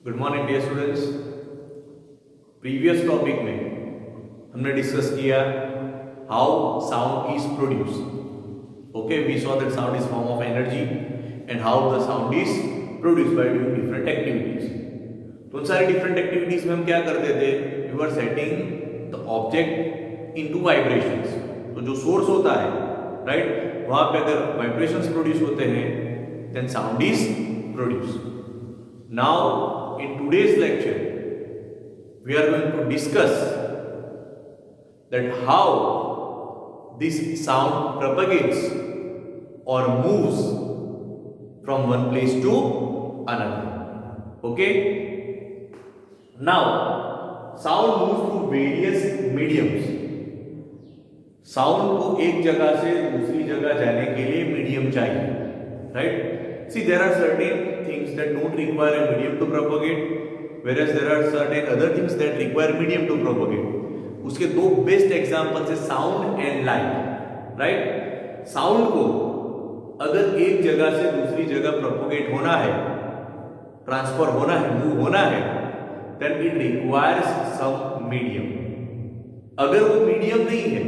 Good morning dear students. Previous topic में हमने discuss किया how sound is produce. Okay, we saw that sound is form of energy and how the sound is produce by doing different activities. तो उन सारी different activities में हम क्या करते थे, we were setting the object into vibrations. तो जो सोर्स होता है राइट, वहां पे अगर वाइब्रेशंस प्रोड्यूस होते हैं then sound is produce. Now in today's lecture we are going to discuss that how this sound propagates or moves from one place to another. Okay, now sound moves through various mediums. Sound को एक जगह से दूसरी जगह जाने के लिए medium चाहिए, right? See, there are certain things that don't require a medium to propagate, whereas there are certain other things that require medium to propagate. उसके दो बेस्ट एग्जांपल्स है sound and light, right? Sound को अगर एक जगह से दूसरी जगह प्रोपोगेट होना है, ट्रांसफर होना है, मूव होना है, then it requires some medium. अगर वो मीडियम नहीं है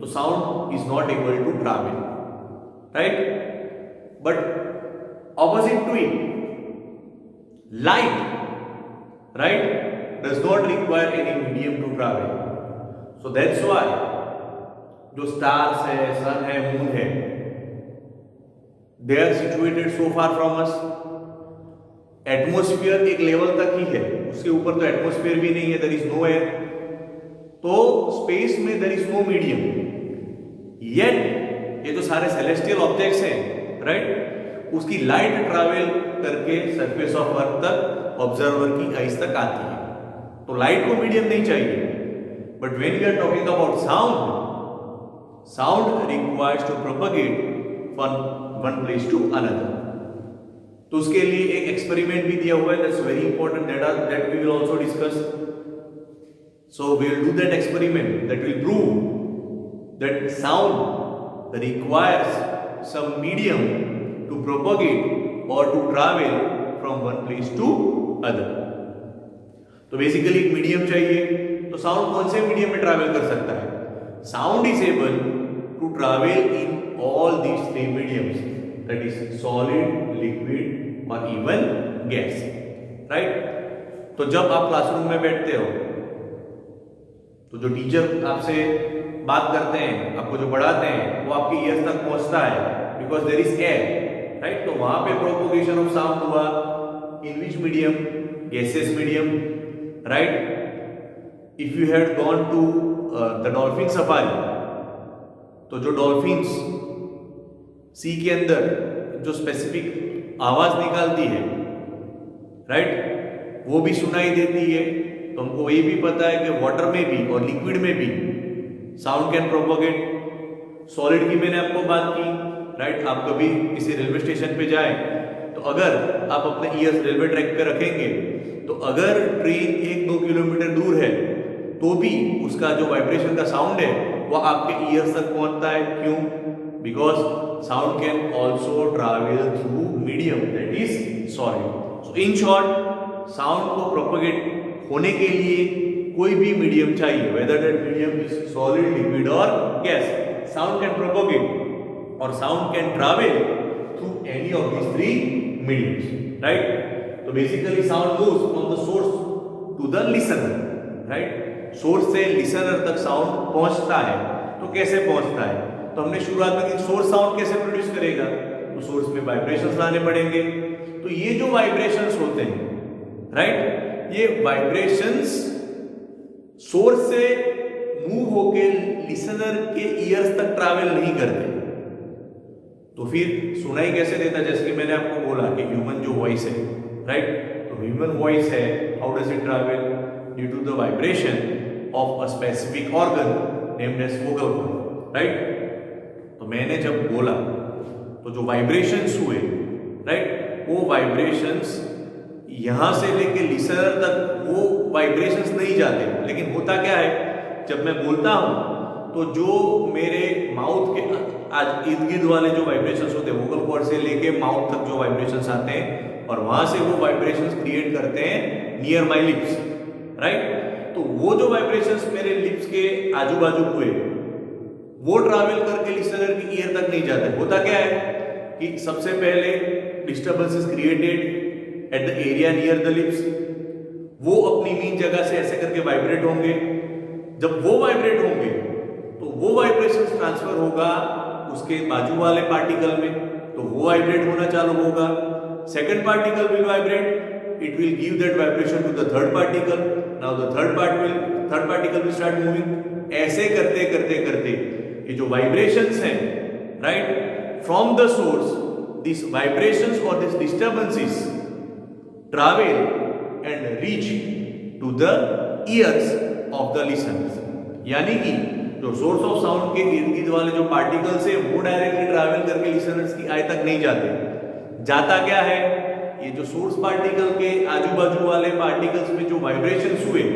तो sound is not able to travel, right? But opposite to it, light, right, does not require any medium to travel. So that's why जो stars है, sun है, moon है, they are situated so far from us. Atmosphere एक level तक ही है, उसके ऊपर तो एटमोस्फियर भी नहीं है, there is no air. तो स्पेस में there is no medium. Yet ये जो सारे सेलेस्टियल ऑब्जेक्ट्स हैं, राइट, उसकी लाइट ट्रैवल करके सरफेस ऑफ अर्थ तक ऑब्जर्वर की आईज तक आती है। तो लाइट को मीडियम नहीं चाहिए। But when we are talking about sound, sound requires to propagate from one place to another. तो उसके लिए एक एक्सपेरिमेंट भी दिया हुआ है, that's very important, that we will also discuss. So we will do that experiment that will prove that sound requires some medium to propagate or to travel from one place to other. तो basically एक medium चाहिए। तो sound कौन से medium में travel कर सकता है? Sound is able to travel in all these three mediums, that is solid, liquid और इवन गैस, राइट? तो जब आप क्लासरूम में बैठते हो तो जो टीचर आपसे बात करते हैं, आपको जो पढ़ाते हैं, वो आपके ईयर्स तक पहुंचता है because there is air, right? तो वहां पे प्रोपोगेशन ऑफ साउंड हुआ in which medium? Gases medium, right? If you had gone to the dolphin safari, तो जो डॉल्फिन्स सी के अंदर जो स्पेसिफिक आवाज निकालती है, राइट, वो भी सुनाई देती है। तो हमको ये भी पता है कि वाटर में भी और लिक्विड में भी साउंड कैन प्रोपोगेट। सॉलिड की मैंने आपको बात की, राइट? आप कभी किसी रेलवे स्टेशन पे जाए तो अगर आप अपने ईयर्स रेलवे ट्रैक पे रखेंगे तो अगर ट्रेन 1-2 किलोमीटर दूर है तो भी उसका जो वाइब्रेशन का साउंड है वो आपके ईयर्स तक पहुंचता है। क्यों? Because sound can also travel through medium that is solid. So in short, sound को प्रोपोगेट होने के लिए कोई भी मीडियम चाहिए, whether that medium is solid, liquid और gas. Sound can propagate or sound can travel through any of these three mediums, right? So basically sound moves from the source to the listener, right? Source से listener तक sound पहुंचता है। तो कैसे पहुंचता है? तो हमने शुरुआत में कि सोर्स साउंड कैसे प्रोड्यूस करेगा, तो सोर्स में वाइब्रेशंस लाने पड़ेंगे। तो ये जो वाइब्रेशंस होते हैं, राइट, ये वाइब्रेशंस सोर्स से मूव होके लिसनर के ईयर्स तक ट्रैवल नहीं करते। तो फिर सुनाई कैसे देता? जैसे कि मैंने आपको बोला कि ह्यूमन जो वॉइस है, राइट, तो ह्यूमन वॉइस है, how does it travel? Due to the vibration of a specific organ named as vocal cord, right? तो मैंने जब बोला तो जो वाइब्रेशंस हुए, राइट, वो वाइब्रेशंस यहां से लेके लिसनर तक वो वाइब्रेशंस नहीं जाते। लेकिन होता क्या है, जब मैं बोलता हूं तो जो मेरे माउथ के आज इर्द गिर्द वाले जो वाइब्रेशंस होते हैं, वोकल कॉर्ड से लेके माउथ तक जो वाइब्रेशंस आते हैं, और वहां से वो वाइब्रेशंस क्रिएट करते हैं नियर माय लिप्स, राइट। तो वो जो वाइब्रेशंस मेरे लिप्स के आजू बाजू हुए वो ट्रैवल करके लिसनर की ईयर तक नहीं जाते। होता क्या है कि सबसे पहले disturbance is created at the area near the lips, वो अपनी मीन जगह से ऐसे करके वाइब्रेट होंगे। जब वो वाइब्रेट होंगे तो वो वाइब्रेशन ट्रांसफर होगा उसके बाजू वाले पार्टिकल में, तो वो वाइब्रेट होना चालू होगा। Second particle will vibrate, it will give that vibration to the third particle, now the third particle will start moving. ऐसे करते करते करते ये जो वाइब्रेशंस हैं, right, from the source this vibrations और this disturbances travel and reach to the ears of the listeners. यानी कि जो सोर्स ऑफ साउंड के इर्द गिर्द वाले जो पार्टिकल्स है वो डायरेक्टली ट्रैवल करके लिसनर्स की आई तक नहीं जाते। जाता क्या है, ये जो सोर्स पार्टिकल के आजू बाजू वाले पार्टिकल्स में जो वाइब्रेशंस हुए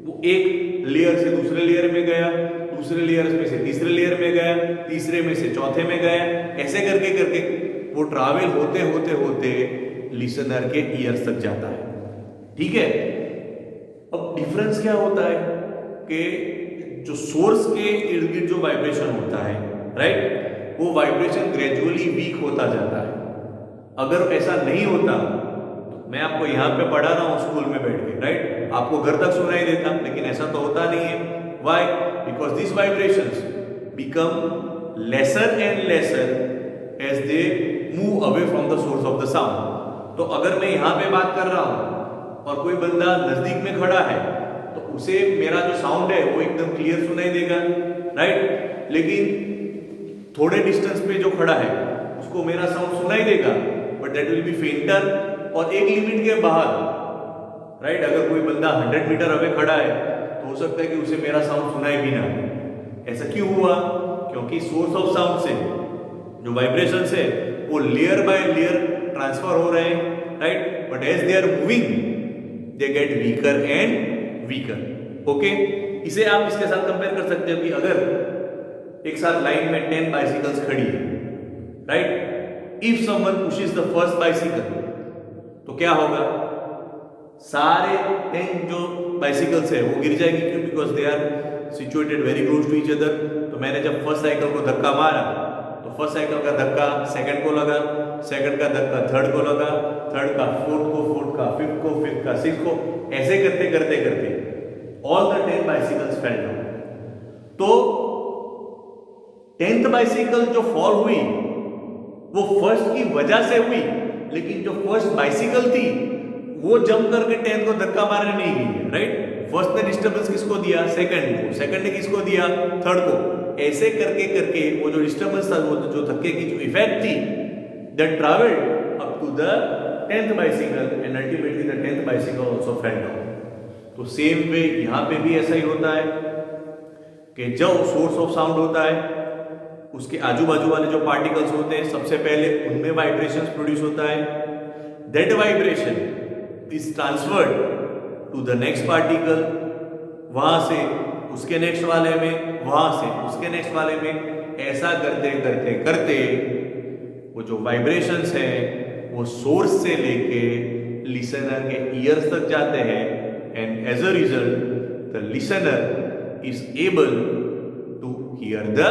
वो एक लेयर से दूसरे लेयर में गया, दूसरे लेयर में से तीसरे लेयर में गया, तीसरे में से चौथे में गया, ऐसे करके करके वो ट्रैवल होते होते होते लिसनर के ईयर्स तक जाता है। ठीक है, अब डिफरेंस क्या होता है कि जो सोर्स के इर्द गिर्द जो वाइब्रेशन होता है, राइट, वो वाइब्रेशन ग्रेजुअली वीक होता जाता है। अगर ऐसा नहीं होता तो मैं आपको यहां पे पढ़ा रहा हूं स्कूल में बैठ के, राइट, आपको घर तक सुनाई देता, लेकिन ऐसा तो होता नहीं है। Why? Because this vibrations become lesser and lesser as they move away from the source of the sound. तो अगर मैं यहां पे बात कर रहा हूं और कोई बंदा नजदीक में खड़ा है तो उसे मेरा जो साउंड है वो एकदम क्लियर सुनाई देगा, राइट, लेकिन थोड़े डिस्टेंस पे जो खड़ा है उसको मेरा साउंड सुनाई देगा, बट दैट विल बी फेंटर। और एक लिमिट के बाहर, राइट, अगर कोई बंदा 100 मीटर अवे खड़ा है तो हो सकता है कि उसे मेरा साउंड सुनाई भी ना। ऐसा क्यों हुआ? क्योंकि सोर्स ऑफ साउंड से जो वाइब्रेशंस है वो लेयर बाय लेयर ट्रांसफर हो रहे हैं, right, but as they are moving they get weaker and weaker. Okay, इसे आप इसके साथ कंपेयर कर सकते हो कि अगर एक साथ लाइन में 10 बाइसिकल्स खड़ी है, right, if someone pushes the first bicycle तो क्या होगा? सारे 10 जो बाइसिकल्स है वो गिर जाएंगे। क्यों? Because they are situated very close to each other. तो मैंने जब फर्स्ट साइकिल को धक्का मारा तो फर्स्ट साइकिल का धक्का सेकंड को लगा, सेकंड का धक्का थर्ड को लगा, थर्ड का फोर्थ को, फोर्थ का फिफ्थ को, फिफ्थ का सिक्स्थ को, ऐसे करते करते करते all the 10 bicycles fail down. तो 10th बाइसिकल जो फॉल हुई वो फर्स्ट की वजह से हुई, लेकिन जो फर्स्ट बाइसिकल थी वो जंप करके 10th को धक्का मारने नहीं गई, राइट। फर्स्ट ने डिस्टर्बेंस किसको दिया? सेकंड को, सेकंड ने किसको दिया? थर्ड को। ऐसे करके करके वो जो डिस्टर्बेंस था, वो जो धक्के की जो इफेक्ट थी, that travelled up to the 10th bicycle and ultimately the 10th bicycle also fell down. तो सेम वे यहां पे भी ऐसा ही होता है कि जब सोर्स ऑफ साउंड होता है उसके आजू बाजू वाले जो पार्टिकल्स होते हैं सबसे पहले उनमें वाइब्रेशंस प्रोड्यूस होता है। That vibration is transferred to the next particle, वहां से उसके नेक्स्ट वाले में, वहां से उसके नेक्स्ट वाले में। ऐसा करते करते करते वो जो वाइब्रेशंस है वो सोर्स से लेके लिसनर के ईयर्स तक जाते हैं and as a result the listener is able to hear the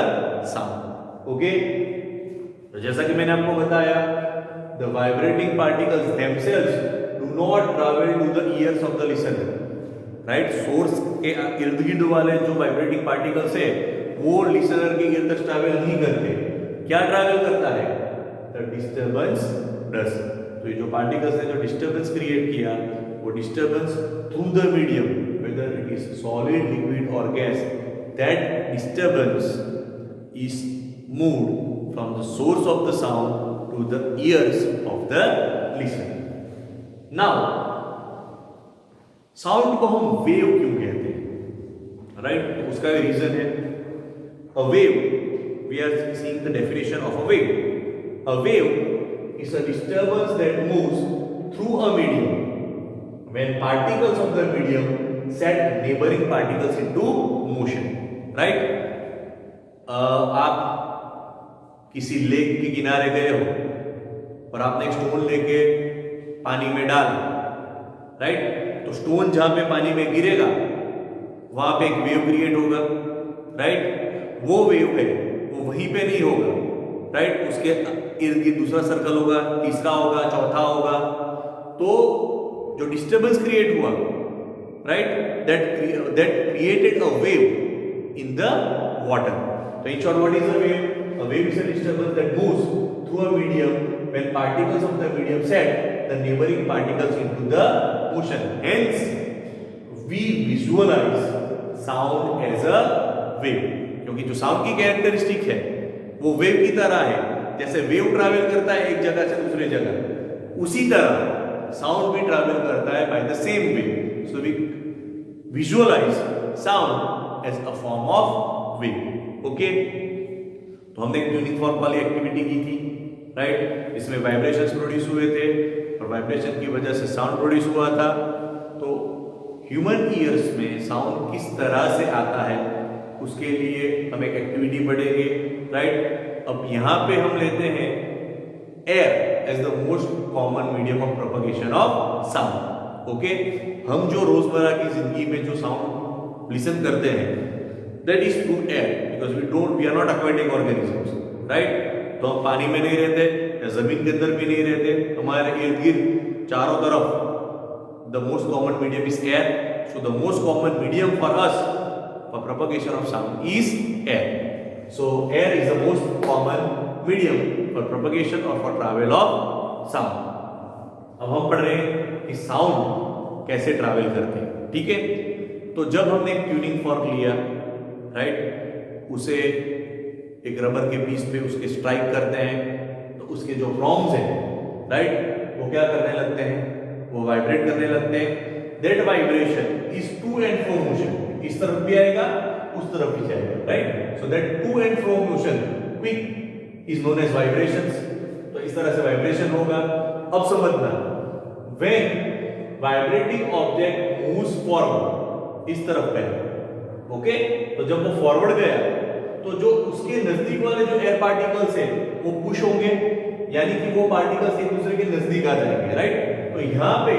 sound. Okay, तो जैसा कि मैंने आपको बताया, the vibrating particles themselves do not travel to the ears of the listener, right. Source के इर्द गिर्द वाले जो वाइब्रेटिंग पार्टिकल्स है वो लिसनर के ईयर तक ट्रैवल नहीं करते। क्या ट्रैवल करता है? The disturbance does. तो ये जो पार्टिकल्स ने जो डिस्टर्बेंस क्रिएट किया वो disturbance through the medium, whether it is solid, liquid और gas, that disturbance is moved from the source of the sound to the ears of the listener. Now, sound को हम wave क्यों कहते हैं, right? तो उसका रीजन है a wave, we are seeing the definition of a wave. A wave is a disturbance that moves through a medium when particles of the medium set neighboring particles into motion, right? आप किसी lake के किनारे गए हो और आपने एक stone लेके पानी में डाल, राइट, तो स्टोन जहां पे पानी में गिरेगा वहां पे एक वेव क्रिएट होगा, राइट, वो वेव है वो वहीं पे नहीं होगा, राइट, उसके इर्द गिर्द दूसरा सर्कल होगा, तीसरा होगा, चौथा होगा, तो जो डिस्टर्बेंस क्रिएट हुआ, right, that created a wave in the water. तो in short what is a wave? A wave is a disturbance that moves through a medium when particles of the medium set the neighboring particles into the ocean. Hence, we visualize sound as a wave. क्योंकि जो sound की characteristic है वो wave की तरह है, जैसे wave travel करता है एक जगह से दूसरे जगह, उसी तरह साउंड भी ट्रैवल करता है by the same way. So we visualize sound as a form of wave. Okay, तो हमने एक ट्यूनिंग फॉर्क वाली एक्टिविटी की थी, राइट, इसमें वाइब्रेशंस प्रोड्यूस हुए थे और वाइब्रेशन की वजह से साउंड प्रोड्यूस हुआ था. तो ह्यूमन ईयर्स में साउंड किस तरह से आता है उसके लिए हम एक एक्टिविटी पढ़ेंगे, राइट. अब यहाँ पे हम लेते हैं air as the most common medium of propagation of sound. Okay, हम जो रोजमर्रा की जिंदगी में जो साउंड लिसन करते हैं that is through air, because we are not aquatic organisms, right. तो हम पानी में नहीं रहते या जमीन के अंदर भी नहीं रहते, हमारे इर्द गिर्द चारों तरफ the most common medium is air. So the most common medium for us for propagation of sound is air. So air is the most common medium for propagation or for travel of sound. अब हम पढ़ रहे हैं कि sound कैसे travel करते हैं, ठीक है. तो जब हमने एक ट्यूनिंग फॉर्क लिया, राइट, उसे एक रबर के पीस पे उसके स्ट्राइक करते हैं, तो उसके जो प्रॉम्स हैं, राइट, वो क्या करने लगते हैं, वो वाइब्रेट करने लगते हैं. That vibration is to and fro motion, इस तरफ भी आएगा उस तरफ भी जाएगा, right. So that to and fro motion quick is known as vibrations. तो इस तरह से वाइब्रेशन होगा. अब समझना, when vibrating object moves forward, इस तरफ गया, ओके, तो जब वो फॉरवर्ड गया तो जो उसके नजदीक वाले जो एयर पार्टिकल्स हैं वो पुश होंगे, यानी कि वो पार्टिकल्स एक दूसरे के नजदीक आ जाएंगे, राइट. तो यहाँ पे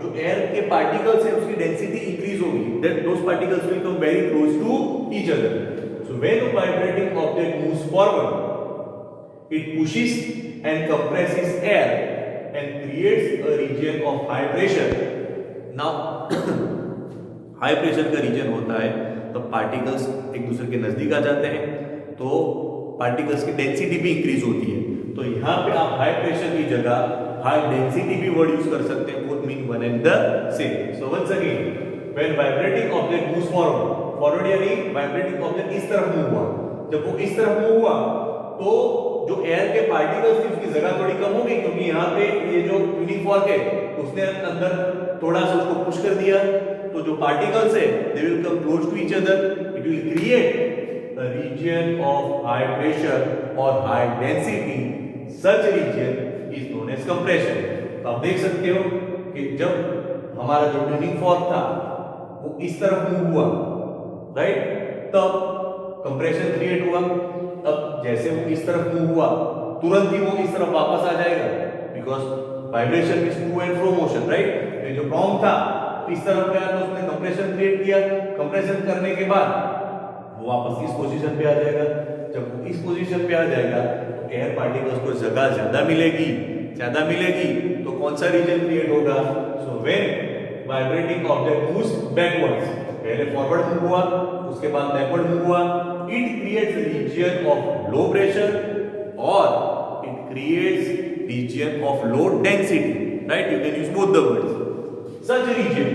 जो एयर के पार्टिकल्स हैं उसकी डेंसिटी इंक्रीज होगी, that those particles will come very close to each other. So when a vibrating object moves forward it pushes and compresses air and creates a region of high pressure. Now high pressure का region होता है तो particles एक दूसरे के नजदीक आ जाते हैं, तो पार्टिकल्स की डेंसिटी भी इंक्रीज होती है. तो यहाँ पे आप हाई प्रेशर की जगह हाई डेंसिटी भी वर्ड यूज कर सकते हैं, both mean one and the same. So once again, when vibrating object moves forward, forward यानी वाइब्रेटिंग ऑब्जेक्ट इस तरफ मूव हुआ, जब वो इस तरफ मूव हुआ तो जो एयर के पार्टिकल्स थी उसकी जगह थोड़ी कम हो गई, क्योंकि यहाँ पे ये जो ट्यूनिंग फॉर्क है उसने अंदर थोड़ा सा उसको पुश कर दिया, तो जो पार्टिकल्स है they will come close to each other, it will create a region of high pressure और high density. Such region is known as compression. तो आप देख सकते हो कि जब हमारा जो ट्यूनिंग फॉर्क था वो इस तरफ मूव हुआ, राइट, तब कंप्रेशन क्रिएट हुआ. अब जैसे वो इस तरफ मूव हुआ तुरंत ही वो इस तरफ वापस आ जाएगा, because vibration is to and fro motion, right. तो जो प्रॉम था इस तरफ गया तो उसने कंप्रेशन क्रिएट किया, कंप्रेशन करने के बाद वो वापस इस पोजीशन पे आ जाएगा. जब वो इस पोजीशन पे आ जाएगा तो एयर पार्टिकल्स को जगह ज्यादा मिलेगी, तो कौन सा रीजन क्रिएट होगा. So when vibrating object moves backwards, पहले फॉरवर्ड मूव हुआ उसके बाद बैकवर्ड मूव हुआ, it creates region of low pressure और it creates region of low density, right. You can use both the words. Such region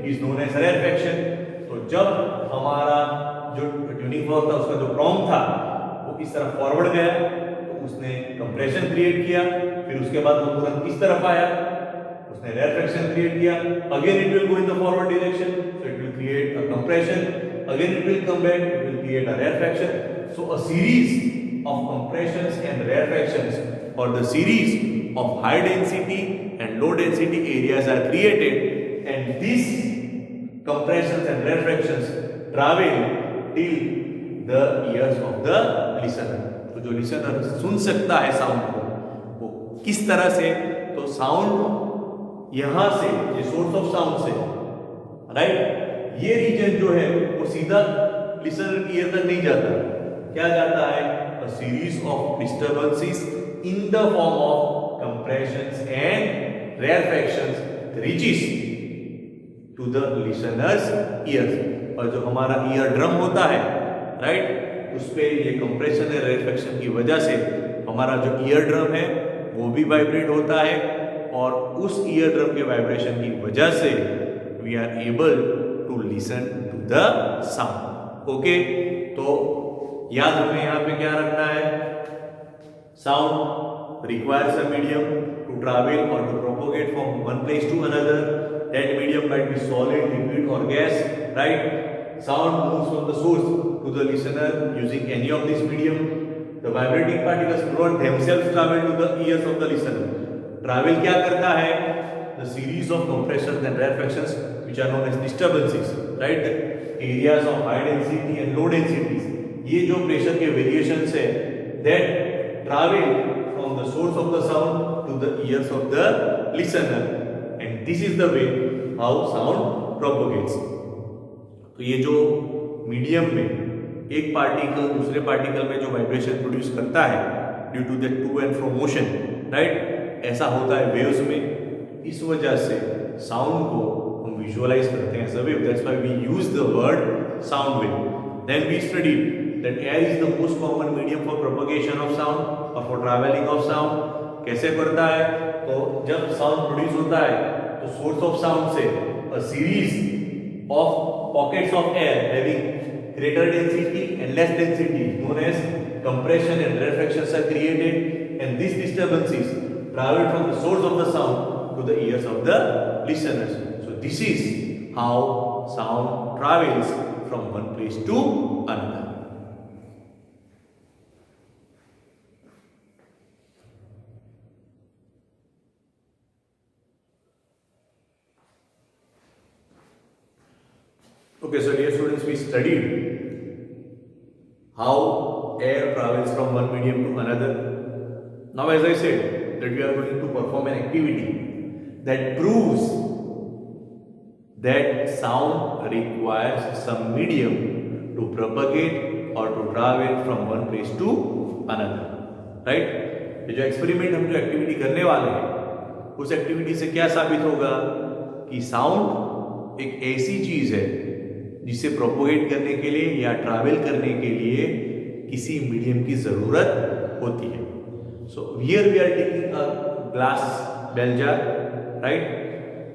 is known as rarefaction. तो जब हमारा जो ट्यूनिंग फॉर्क था उसका जो प्रॉम था वो इस तरफ फॉरवर्ड गया तो उसने कंप्रेशन क्रिएट किया, फिर उसके बाद वो तुरंत इस तरफ आया, उसने rarefaction क्रिएट किया. Again it will go in the forward direction, so it will create a compression. Again it will come back, it will create a rarefaction. So a series of compressions and rarefactions or the series of high density and low density areas are created, and these compressions and rarefactions travel till the ears of the listener. तो जो listener सुन सकता है sound को वो किस तरह से, तो साउंड यहां से ये सोर्स ऑफ साउंड से, राइट, ये रीजन जो है वो सीधा लिसनर की ईयर तक नहीं जाता, क्या जाता है, a series of disturbances in the form of compressions and rarefactions reaches to the listeners ears. और जो हमारा ईयर ड्रम होता है, राइट, उस पे ये कंप्रेशन और रेयरफैक्शन की वजह से हमारा जो ईयर ड्रम है वो भी वाइब्रेट होता है, और उस ईयर ड्रम के वाइब्रेशन की वजह से we are able to listen to the sound. Okay, तो याद हमें यहाँ पे क्या रखना है, sound requires a medium to travel और to propagate from one place to another. That medium might be solid, liquid or gas, right? Sound moves from the source to the listener using any of this medium. The vibrating particles do not themselves travel to the ears of the listener. Travel क्या करता है? The series of compressions and rarefactions which are known as disturbances, right? The areas of high density and low densities. ये जो pressure के variations है, that travel from the source of the sound to the ears of the listener, and this is the way how sound propagates. तो ये जो medium में एक particle दूसरे पार्टिकल में जो वाइब्रेशन प्रोड्यूस करता है due to the to and fro motion, right, ऐसा होता है वेव्स में। इस वजह से साउंड को हम विजुअलाइज करते हैं as a wave, that's why we use the word sound wave. Then we studied that air is the most common medium for propagation of sound और फॉर ट्रैवलिंग ऑफ साउंड। कैसे करता है, तो जब साउंड प्रोड्यूस होता है तो source of sound से अ series of pockets of air having greater density and less density known as compression and rarefactions are created, and these disturbances travel from the source of the sound to the ears of the listeners. So this is how sound travels from one place to another. Okay, so dear students, we studied how air travels from one medium to another. Now, as I said, that we are going to perform an activity that proves that sound requires some medium to propagate or to travel from one place to another. Right? ये जो experiment हम जो activity करने वाले हैं, उस activity से क्या साबित होगा कि साउंड एक ऐसी चीज है जिसे प्रोपोगेट करने के लिए या ट्रैवल करने के लिए किसी मीडियम की जरूरत होती है। So here we are taking a glass bell jar, right,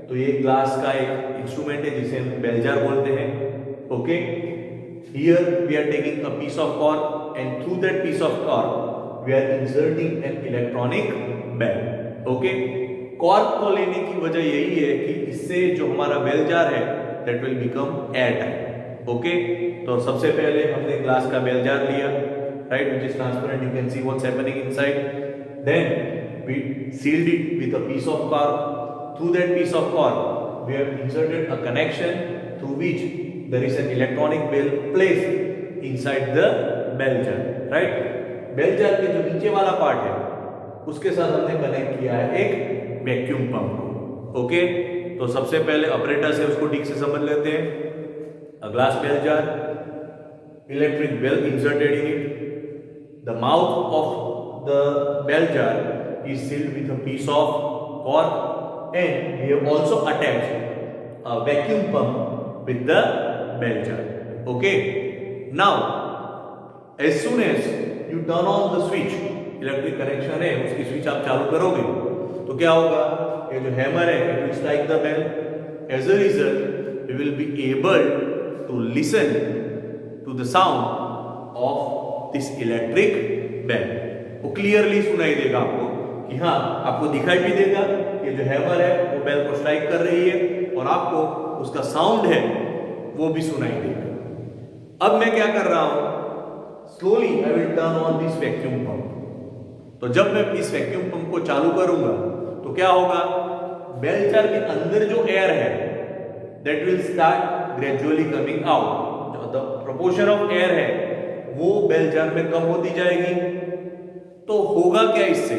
तो ये ग्लास का एक इंस्ट्रूमेंट है जिसे हम बेल जार बोलते हैं। Okay, here we are taking a piece of cork and through that piece of cork we are inserting an electronic bell. Okay, cork को लेने की वजह यही है कि इससे जो हमारा बेल जार है that will become airtight. Okay, तो सबसे पहले हमने ग्लास का बेल जार लिया, right, which is transparent, you can see what's happening inside. Then we sealed it with a piece of cork. Through that piece of cork we have inserted a connection through which there is an electronic bell placed inside the bell jar, right. Bell jar के जो नीचे वाला part है उसके साथ हमने connect किया है एक वैक्यूम पंप। ओके, तो सबसे पहले ऑपरेटर्स है उसको ठीक से समझ लेते हैं। A glass bell jar, electric bell inserted in it, the mouth of the bell jar is sealed with a piece of cork and we have also attached a vacuum pump with the bell jar. Okay, now as soon as you turn on the switch, electric connection है उसकी switch आप चालू करोगे तो क्या होगा, ये जो हैमर है it will strike the bell, as a result we will be able to listen to the sound of this electric bell. वो क्लियरली सुनाई देगा आपको कि हाँ, आपको दिखाई भी देगा कि जो हैमर है वो बेल को स्ट्राइक कर रही है और आपको उसका साउंड है वो भी सुनाई देगा। अब मैं क्या कर रहा हूं, slowly I will turn on this vacuum pump. तो जब मैं इस वैक्यूम पंप को चालू करूंगा तो क्या होगा, बेल जार के अंदर जो एयर है that will start gradually coming out. जो द प्रोपोर्शन ऑफ एयर है वो बेल जार में कम होती जाएगी। तो होगा क्या इससे,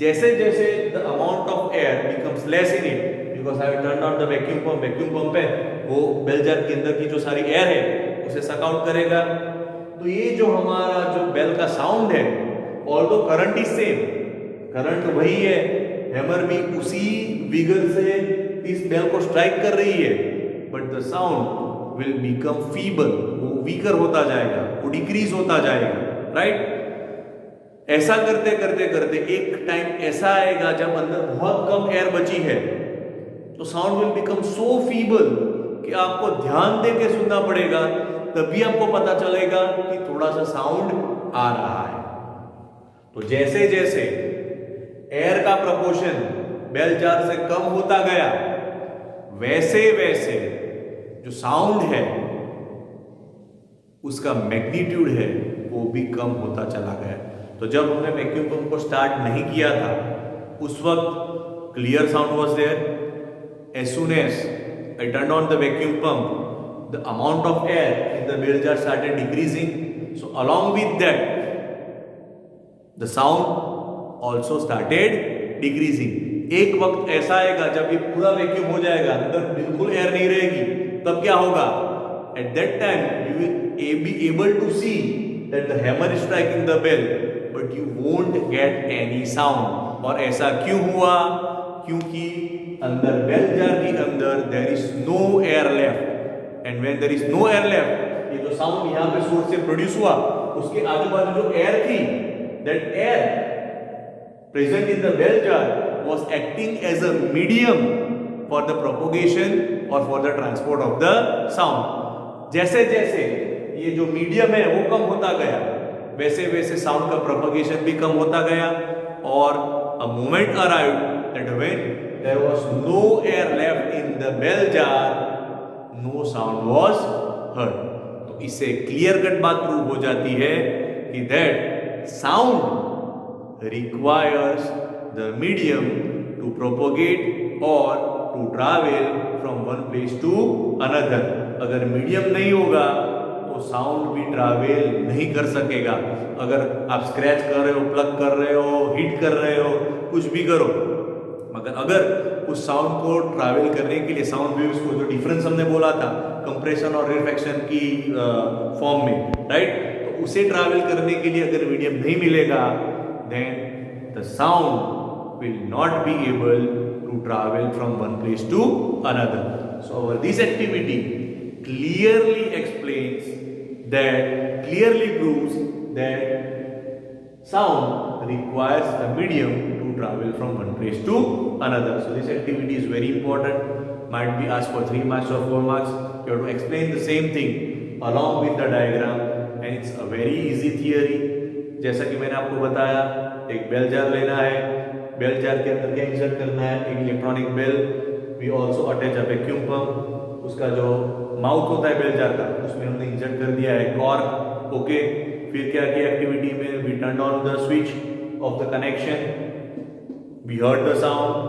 जैसे जैसे the amount of air becomes less in it, because I turn on the vacuum pump है वो बेल जार के अंदर की जो सारी एयर है उसे सक आउट करेगा। तो ये जो हमारा जो बेल का साउंड है, although current is same, current वही है, हैमर भी उसी विगर से इस बेल को स्ट्राइक कर रही है, but the sound will become feeble, वो वीकर होता जाएगा, वो डिक्रीज होता जाएगा, राइट। ऐसा करते करते करते एक टाइम ऐसा आएगा जब अंदर बहुत कम एयर बची है, तो sound will become so feeble कि आपको ध्यान दे के सुनना पड़ेगा, तभी आपको पता चलेगा कि थोड़ा सा साउंड आ रहा है। तो जैसे जैसे एयर का प्रोपोर्शन बेल जार से कम होता गया, वैसे वैसे जो साउंड है उसका मैग्नीट्यूड है वो भी कम होता चला गया। तो जब हमने वैक्यूम पंप को स्टार्ट नहीं किया था उस वक्त clear sound was there. As soon as I turned on the vacuum pump, the amount of air in the bell jar started decreasing. So along with that, the sound also started decreasing. एक वक्त ऐसा आएगा जब ये पूरा vacuum हो जाएगा, अंदर बिल्कुल एयर नहीं रहेगी, तब क्या होगा? At that time, you will be able to see that the hammer is striking the bell, but you won't get any sound. और ऐसा क्यों हुआ? क्योंकि अंदर बेल जार के अंदर there is no air left, and when there is no air left, ये जो साउंड यहां पे सोर्स से प्रोड्यूस हुआ उसके आजू बाजू जो एयर थी, that air present in the bell jar was acting as a medium for the propagation और for the transport of the sound. जैसे जैसे ये जो मीडियम है वो कम होता गया, वैसे वैसे साउंड का प्रोपोगेशन भी कम होता गया, और a moment arrived that when there was no air left in the bell jar, no sound was heard. तो इससे क्लियर कट बात प्रूव हो जाती है कि that sound requires the medium to propagate or to travel from one place to another. अगर medium नहीं होगा तो साउंड भी ट्रैवल नहीं कर सकेगा। अगर आप स्क्रैच कर रहे हो, प्लग कर रहे हो, हिट कर रहे हो, कुछ भी करो, मगर अगर उस साउंड को ट्रैवल करने के लिए साउंड वेव्स को, जो डिफरेंस हमने बोला था कंप्रेशन और रिफ्लेक्शन की फॉर्म में, राइट, तो उसे ट्रैवल करने के लिए अगर मीडियम नहीं मिलेगा, then the sound will not be able to travel from one place to another. So this activity clearly explains that, clearly proves that sound requires a medium to travel from one place to another. So this activity is very important, might be asked for 3 marks or 4 marks. You have to explain the same thing along with the diagram, and it's a very easy theory. जैसा कि मैंने आपको बताया, एक bell jar लेना है, bell jar के अंदर क्या इंसर्ट करना है, एक electronic bell, we also attach a vacuum pump, उसका जो माउथ होता है बेल जार का उसमें हमने इंसर्ट कर दिया है कॉर्क, ओके। फिर क्या किया एक्टिविटी में, we turn on the switch of the connection, we heard the sound,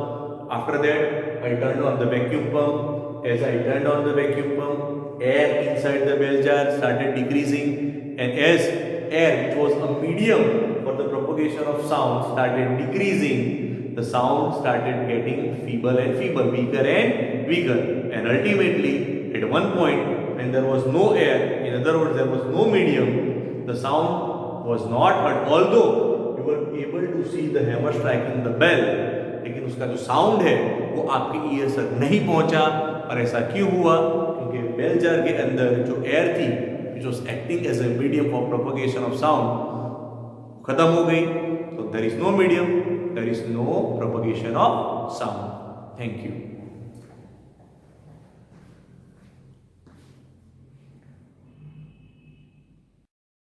after that I turn on the vacuum pump, as I turn on the vacuum pump, air inside the bell jar started decreasing, and as air which was a medium for the propagation of sound started decreasing, the sound started getting feeble and feeble, weaker and weaker, and ultimately at one point when there was no air, in other words there was no medium, the sound was not heard, although you were able to see the hammer striking the bell, लेकिन उसका जो sound है वो आपके year तक नहीं पहुंचा। और ऐसा क्यों हुआ? क्योंकि बेल जार के अंदर जो एयर थी which was acting as a medium for propagation of sound खत्म हो गई, so there is no medium, there is no propagation of sound. Thank you.